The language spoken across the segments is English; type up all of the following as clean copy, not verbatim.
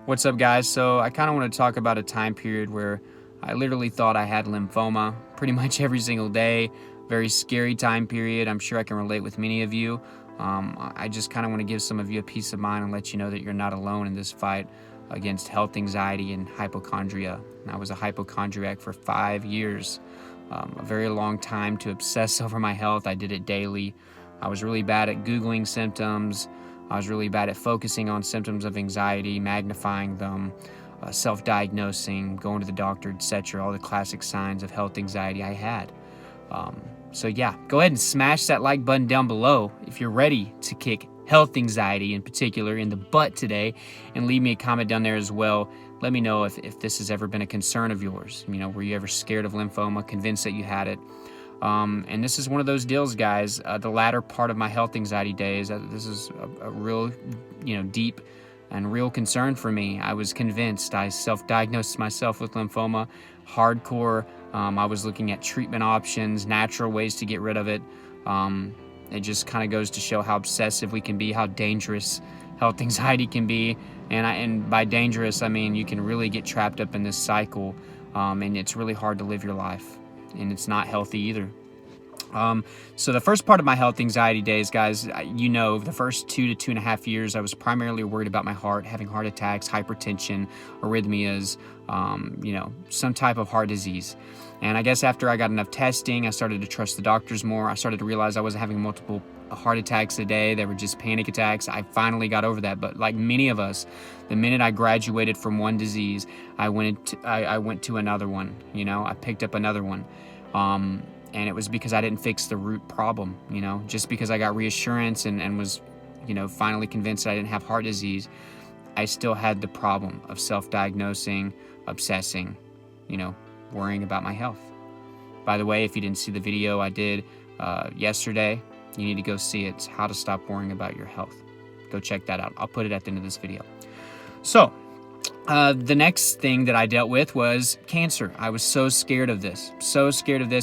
What's up, guys? So I kind of want to talk about a time period where I literally thought I had lymphoma pretty much every single day. Very scary time period. I'm sure I can relate with many of you. I just kind of want to give some of you a peace of mind and let you know that you're not alone in this fight against health anxiety and hypochondria. I was a hypochondriac for 5 years, a very long time to obsess over my health. I did it daily. I was really bad at Googling symptoms. I was really bad at focusing on symptoms of anxiety, magnifying them, self-diagnosing, going to the doctor, etc. All the classic signs of health anxiety I had. So yeah, go ahead and smash that like button down below if you're ready to kick health anxiety in particular in the butt today, and leave me a comment down there as well. Let me know if this has ever been a concern of yours. Were you ever scared of lymphoma, convinced that you had it? And this is one of those deals, guys. The latter part of my health anxiety days, this is a real, deep and real concern for me. I was convinced. I self-diagnosed myself with lymphoma, hardcore. I was looking at treatment options, natural ways to get rid of it. It just kind of goes to show how obsessive we can be, how dangerous health anxiety can be. And by dangerous, I mean you can really get trapped up in this cycle, and it's really hard to live your life. And it's not healthy either. So the first part of my health anxiety days, guys, the first 2 to 2.5 years, I was primarily worried about my heart, having heart attacks, hypertension, arrhythmias, some type of heart disease. And I guess after I got enough testing, I started to trust the doctors more. I started to realize I wasn't having multiple heart attacks a day. They were just panic attacks. I finally got over that. But like many of us, the minute I graduated from one disease, I went to another one. I picked up another one. And it was because I didn't fix the root problem. Just because I got reassurance and was, finally convinced that I didn't have heart disease, I still had the problem of self-diagnosing, obsessing, worrying about my health. By the way, if you didn't see the video I did yesterday, you need to go see it. It's how to stop worrying about your health. Go check that out. I'll put it at the end of this video. So, the next thing that I dealt with was cancer. I was so scared of this,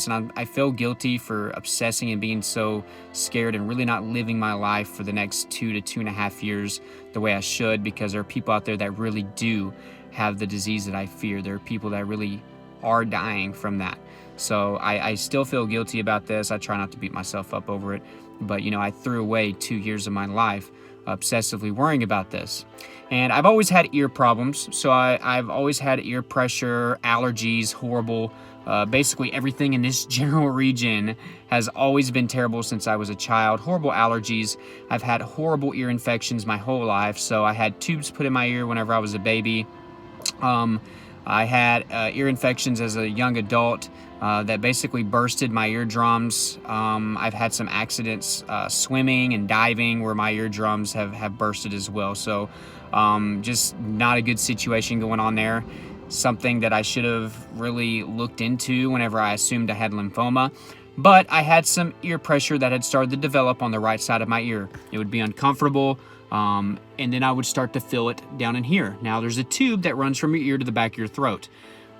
and I feel guilty for obsessing and being so scared and really not living my life for the next 2 to 2.5 years the way I should, because there are people out there that really do have the disease that I fear. There are people that really are dying from that. So I still feel guilty about this. I try not to beat myself up over it, but I threw away 2 years of my life obsessively worrying about this. And I've always had ear problems, so I've always had ear pressure, allergies, horrible, basically everything in this general region has always been terrible since I was a child. Horrible allergies. I've had horrible ear infections my whole life, so I had tubes put in my ear whenever I was a baby. I had ear infections as a young adult that basically bursted my eardrums. I've had some accidents swimming and diving where my eardrums have bursted as well. So just not a good situation going on there. Something that I should have really looked into whenever I assumed I had lymphoma. But I had some ear pressure that had started to develop on the right side of my ear. It would be uncomfortable. And then I would start to feel it down in here. Now there's a tube that runs from your ear to the back of your throat.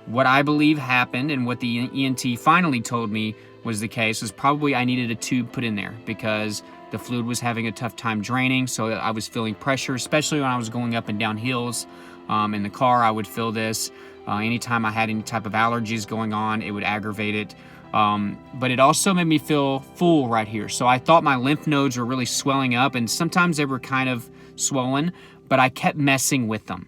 What I believe happened and what the ENT finally told me was the case was probably I needed a tube put in there because the fluid was having a tough time draining. So I was feeling pressure, especially when I was going up and down hills. In the car, I would feel this. Anytime I had any type of allergies going on, it would aggravate it. But it also made me feel full right here. So I thought my lymph nodes were really swelling up, and sometimes they were kind of swollen, but I kept messing with them.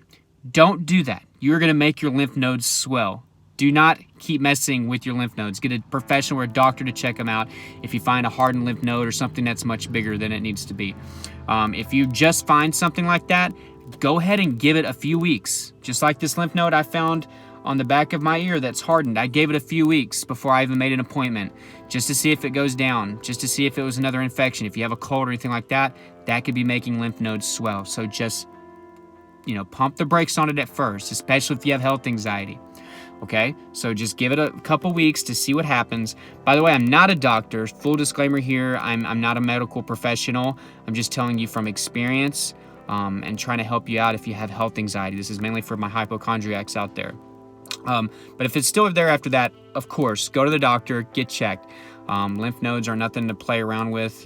Don't do that. You're going to make your lymph nodes swell. Do not keep messing with your lymph nodes. Get a professional or a doctor to check them out if you find a hardened lymph node or something that's much bigger than it needs to be. If you just find something like that, go ahead and give it a few weeks. Just like this lymph node I found on the back of my ear that's hardened. I gave it a few weeks before I even made an appointment just to see if it goes down, just to see if it was another infection. If you have a cold or anything like that, that could be making lymph nodes swell. So just, pump the brakes on it at first, especially if you have health anxiety. Okay, so just give it a couple weeks to see what happens. By the way, I'm not a doctor. Full disclaimer here, I'm not a medical professional. I'm just telling you from experience and trying to help you out if you have health anxiety. This is mainly for my hypochondriacs out there. But if it's still there after that, of course, go to the doctor, get checked. Lymph nodes are nothing to play around with,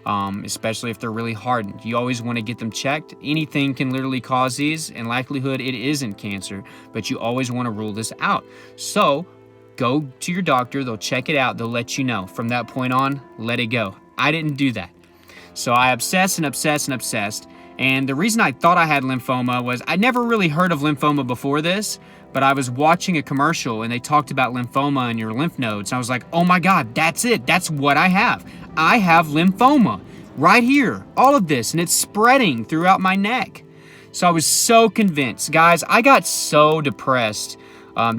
especially if they're really hardened. You always want to get them checked. Anything can literally cause these. In likelihood, it isn't cancer, but you always want to rule this out. So go to your doctor. They'll check it out. They'll let you know. From that point on, let it go. I didn't do that. So I obsessed and obsessed and obsessed. And the reason I thought I had lymphoma was I'd never really heard of lymphoma before this, but I was watching a commercial and they talked about lymphoma in your lymph nodes. And I was like, oh my God, that's it. That's what I have. I have lymphoma right here, all of this, and it's spreading throughout my neck. So I was so convinced. Guys, I got so depressed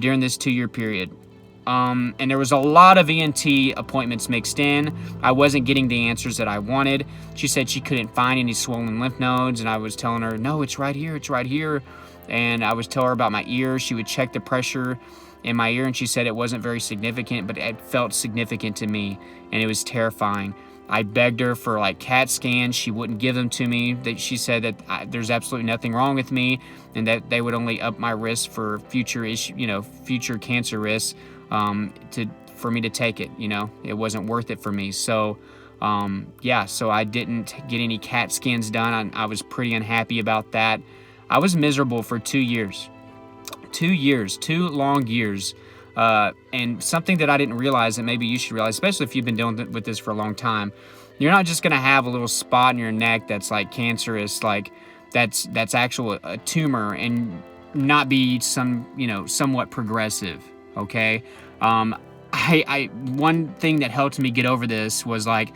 during this 2-year period. And there was a lot of ENT appointments mixed in. I wasn't getting the answers that I wanted. She said she couldn't find any swollen lymph nodes, and I was telling her, no, it's right here, it's right here. And I was telling her about my ear. She would check the pressure in my ear, and she said it wasn't very significant, but it felt significant to me, and it was terrifying. I begged her for like CAT scans. She wouldn't give them to me. She said that there's absolutely nothing wrong with me, and that they would only up my risk for future future cancer risks. For me to take it, it wasn't worth it for me. So, so I didn't get any CAT scans done. I was pretty unhappy about that. I was miserable for 2 years, 2 long years. And something that I didn't realize that maybe you should realize, especially if you've been dealing with this for a long time, you're not just going to have a little spot in your neck that's like cancerous, like that's actual a tumor, and not be somewhat progressive. Okay. One thing that helped me get over this was like,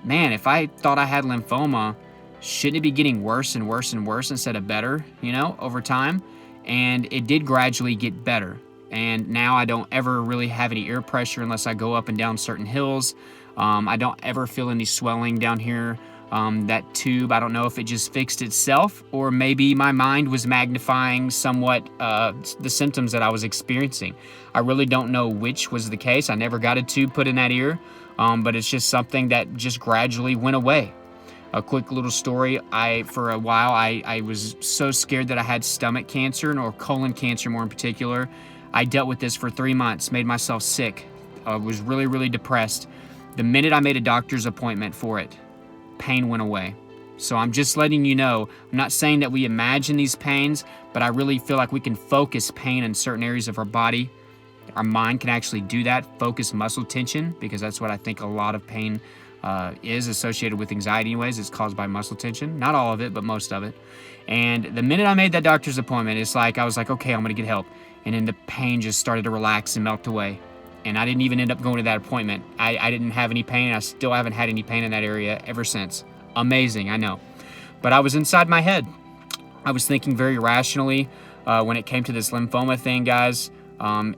man, if I thought I had lymphoma, shouldn't it be getting worse and worse and worse instead of better, over time? And it did gradually get better. And now I don't ever really have any ear pressure unless I go up and down certain hills. I don't ever feel any swelling down here. That tube, I don't know if it just fixed itself or maybe my mind was magnifying somewhat the symptoms that I was experiencing. I really don't know which was the case. I never got a tube put in that ear, but it's just something that just gradually went away. A quick little story, for a while, I was so scared that I had stomach cancer, or colon cancer more in particular. I dealt with this for 3 months, made myself sick. I was really, really depressed. The minute I made a doctor's appointment for it, pain went away. So I'm just letting you know, I'm not saying that we imagine these pains, but I really feel like we can focus pain in certain areas of our body. Our mind can actually do that, focus muscle tension, because that's what I think a lot of pain is associated with anxiety anyways. It's caused by muscle tension. Not all of it, but most of it. And the minute I made that doctor's appointment, it's like, I was like, okay, I'm going to get help. And then the pain just started to relax and melt away. And I didn't even end up going to that appointment. I didn't have any pain. I still haven't had any pain in that area ever since. Amazing, I know. But I was inside my head. I was thinking very rationally when it came to this lymphoma thing, guys.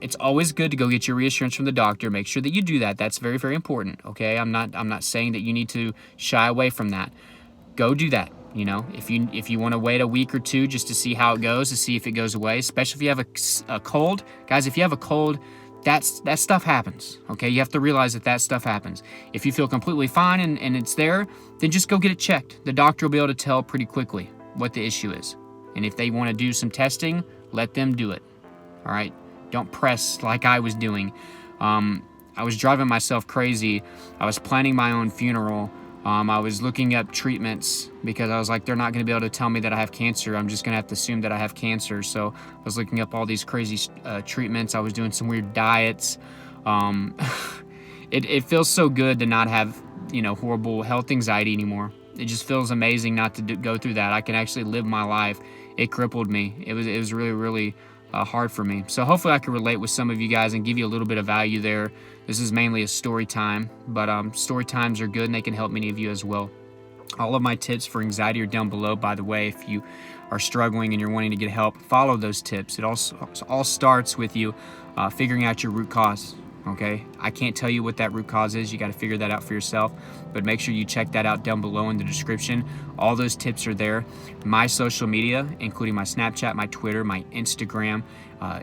It's always good to go get your reassurance from the doctor. Make sure that you do that. That's very, very important, okay? I'm not saying that you need to shy away from that. Go do that. If you want to wait a week or two just to see how it goes, to see if it goes away, especially if you have a cold. Guys, if you have a cold, that stuff happens, okay? You have to realize that stuff happens. If you feel completely fine and it's there, then just go get it checked. The doctor will be able to tell pretty quickly what the issue is. And if they want to do some testing, let them do it, all right? Don't press like I was doing. I was driving myself crazy. I was planning my own funeral. I was looking up treatments because I was like, they're not going to be able to tell me that I have cancer. I'm just going to have to assume that I have cancer. So I was looking up all these crazy treatments. I was doing some weird diets. It feels so good to not have, horrible health anxiety anymore. It just feels amazing not to go through that. I can actually live my life. It crippled me. It was really, really hard for me. So hopefully I can relate with some of you guys and give you a little bit of value there. This is mainly a story time, but story times are good and they can help many of you as well. All of my tips for anxiety are down below, by the way. If you are struggling and you're wanting to get help, follow those tips. It all starts with you figuring out your root cause, okay? I can't tell you what that root cause is. You got to figure that out for yourself, but make sure you check that out down below in the description. All those tips are there. My social media, including my Snapchat, my Twitter, my Instagram,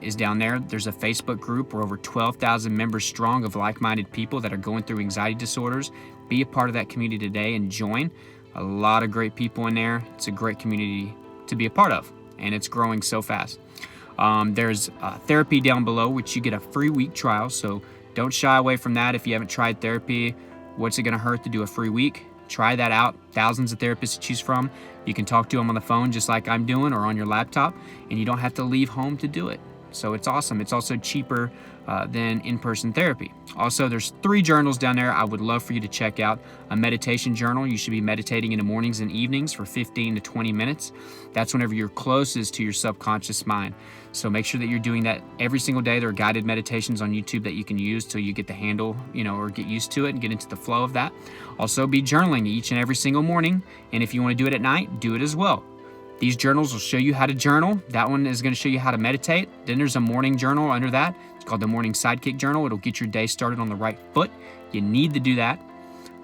is down there. There's a Facebook group. We're over 12,000 members strong of like-minded people that are going through anxiety disorders. Be a part of that community today and join. A lot of great people in there. It's a great community to be a part of, and it's growing so fast. There's therapy down below, which you get a free week trial, so don't shy away from that. If you haven't tried therapy, what's it going to hurt to do a free week? Try that out. Thousands of therapists to choose from. You can talk to them on the phone just like I'm doing, or on your laptop, and you don't have to leave home to do it. So it's awesome. It's also cheaper than in-person therapy. Also, there's 3 journals down there I would love for you to check out. A meditation journal. You should be meditating in the mornings and evenings for 15 to 20 minutes. That's whenever you're closest to your subconscious mind. So make sure that you're doing that every single day. There are guided meditations on YouTube that you can use till you get the handle, or get used to it and get into the flow of that. Also, be journaling each and every single morning. And if you want to do it at night, do it as well. These journals will show you how to journal. That one is going to show you how to meditate. Then there's a morning journal under that. It's called the Morning Sidekick Journal. It'll get your day started on the right foot. You need to do that.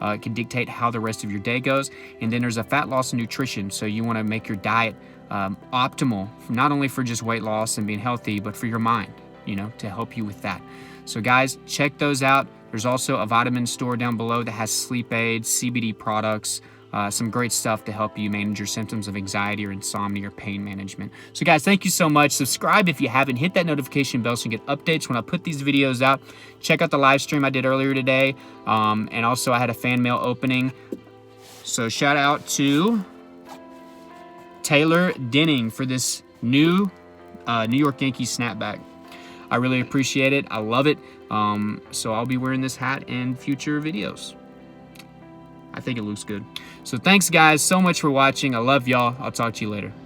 It can dictate how the rest of your day goes. And then there's a fat loss and nutrition. So you want to make your diet optimal, not only for just weight loss and being healthy, but for your mind, to help you with that. So guys, check those out. There's also a vitamin store down below that has sleep aids, CBD products, some great stuff to help you manage your symptoms of anxiety or insomnia or pain management. So guys, thank you so much. Subscribe if you haven't. Hit that notification bell so you get updates when I put these videos out. Check out the live stream I did earlier today. And also I had a fan mail opening. So shout out to Taylor Denning for this new New York Yankees snapback. I really appreciate it. I love it. So I'll be wearing this hat in future videos. I think it looks good. So thanks guys so much for watching. I love y'all. I'll talk to you later.